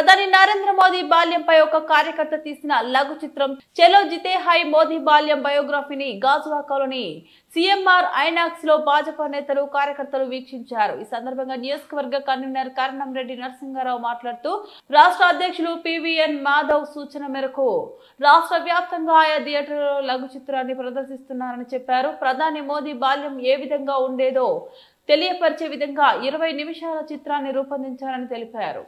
ప్రధాని నరేంద్ర మోదీ బాల్యంపై ఒక కార్యకర్త తీసిన లఘు చిత్రం చలో జితే హై మోదీ బాల్యం బయోగ్రఫీని గాజువాకలోని సిఎంఆర్ ఐనాక్స్ లో భాజపా నేతలు కార్యకర్తలు వీక్షించారు। ఈ సందర్భంగా నియోజకవర్గ కన్వీనర్ కరణంరెడ్డి నరసింహారావు మాట్లాడుతూ రాష్ట్ర అధ్యక్షులు పివిఎన్ మాధవ్ సూచన మేరకు రాష్ట్ర వ్యాప్తంగా ఆయా థియేటర్లలో లఘు చిత్రాన్ని ప్రదర్శిస్తున్నారని చెప్పారు। ప్రధాని మోదీ బాల్యం ఏ విధంగా ఉండేదో తెలియపరిచే విధంగా 20 నిమిషాల చిత్రాన్ని రూపొందించారని తెలిపారు।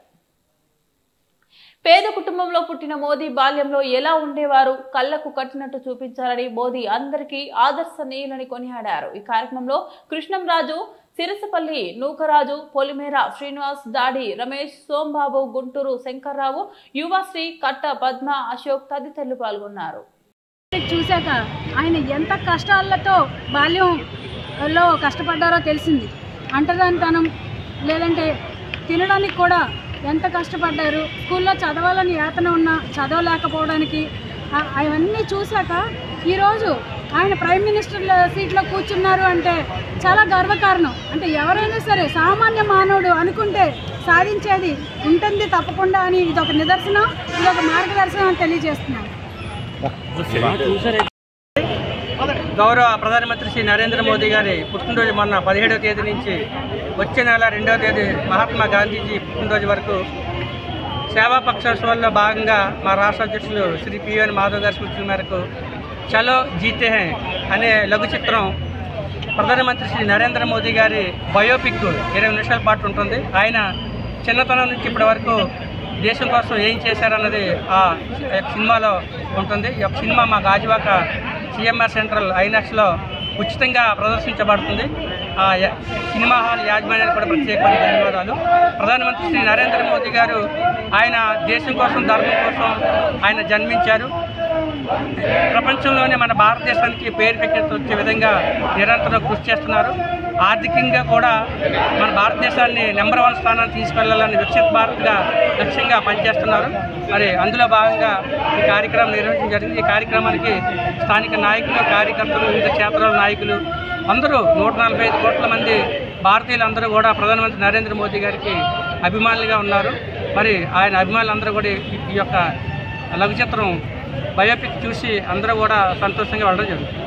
పేద కుటుంబంలో పుట్టిన మోదీ బాల్యంలో ఎలా ఉండేవారు కళ్ళకు కట్టినట్టు చూపించాలని మోదీ అందరికీ ఆదర్శనీయులని కొనియాడారు। ఈ కార్యక్రమంలో కృష్ణంరాజు, సిరసపల్లి నూకరాజు, పొలిమేర శ్రీనివాస్, దాడి రమేష్, సోంబాబు, గుంటూరు శంకర్రావు, యువశ్రీ, కట్ట పద్మ, అశోక్ తదితరులు పాల్గొన్నారు। చూశాక ఆయన ఎంత కష్టాలతో బాల్యంలో కష్టపడ్డారో తెలిసింది। అంటరానితనం లేదంటే తినడానికి కూడా ఎంత కష్టపడ్డారు, స్కూల్లో చదవాలని యాతన ఉన్నా చదవలేకపోవడానికి అవన్నీ చూశాక ఈరోజు ఆయన ప్రైమ్ మినిస్టర్ సీట్లో కూర్చున్నారు అంటే చాలా గర్వకారణం। అంటే ఎవరైనా సరే సామాన్య మానవుడు అనుకుంటే సాధించేది ఉంటుంది తప్పకుండా అని ఇదొక నిదర్శనం, ఇదొక మార్గదర్శనం అని తెలియజేస్తున్నాను। గౌరవ ప్రధానమంత్రి శ్రీ నరేంద్ర మోదీ గారి పుట్టినరోజు మొన్న 17వ తేదీ నుంచి వచ్చే నెల 2వ తేదీ మహాత్మా గాంధీజీ పుట్టినరోజు వరకు సేవా పక్షోత్సవాల్లో భాగంగా మా రాష్ట్ర అధ్యక్షులు శ్రీ పివిఎన్ మాధవ్ గారి సూచన మేరకు చలో జీతే హై అనే లఘు చిత్రం ప్రధానమంత్రి శ్రీ నరేంద్ర మోదీ గారి బయోపిక్ 20 నిమిషాల పాటు ఉంటుంది। ఆయన చిన్నతనం నుంచి ఇప్పటి వరకు దేశం కోసం ఏం చేశారన్నది ఆ సినిమాలో ఉంటుంది। ఈ యొక్క సినిమా మా గాజువాక సిఎంఆర్ సెంట్రల్ ఐనాక్స్లో ఉచితంగా ప్రదర్శించబడుతుంది। ఆ సినిమా హాల్ యాజమాన్యానికి కూడా ప్రత్యేకమైన ధన్యవాదాలు। ప్రధానమంత్రి శ్రీ నరేంద్ర మోదీ గారు ఆయన దేశం కోసం, ధర్మం కోసం ఆయన జన్మించారు। ప్రపంచంలోనే మన భారతదేశానికి పేరు ప్రఖ్యాతి వచ్చే విధంగా నిరంతరం కృషి చేస్తున్నారు। ఆర్థికంగా కూడా మన భారతదేశాన్ని నెంబర్ 1 స్థానాన్ని తీసుకెళ్లాలని వికసిత భారత్గా లక్ష్యంగా పనిచేస్తున్నారు। మరి అందులో భాగంగా ఈ కార్యక్రమం నిర్వహించడం జరిగింది। ఈ కార్యక్రమానికి స్థానిక నాయకులు, కార్యకర్తలు, వివిధ క్షేత్రాల నాయకులు అందరూ 145 కోట్ల మంది భారతీయులందరూ కూడా ప్రధానమంత్రి నరేంద్ర మోదీ గారికి అభిమానులుగా ఉన్నారు। మరి ఆయన అభిమానులందరూ కూడా ఈ యొక్క లఘు చిత్రం బయోపిక్ చూసి అందరూ కూడా సంతోషంగా వెళ్ళడం జరుగుతుంది।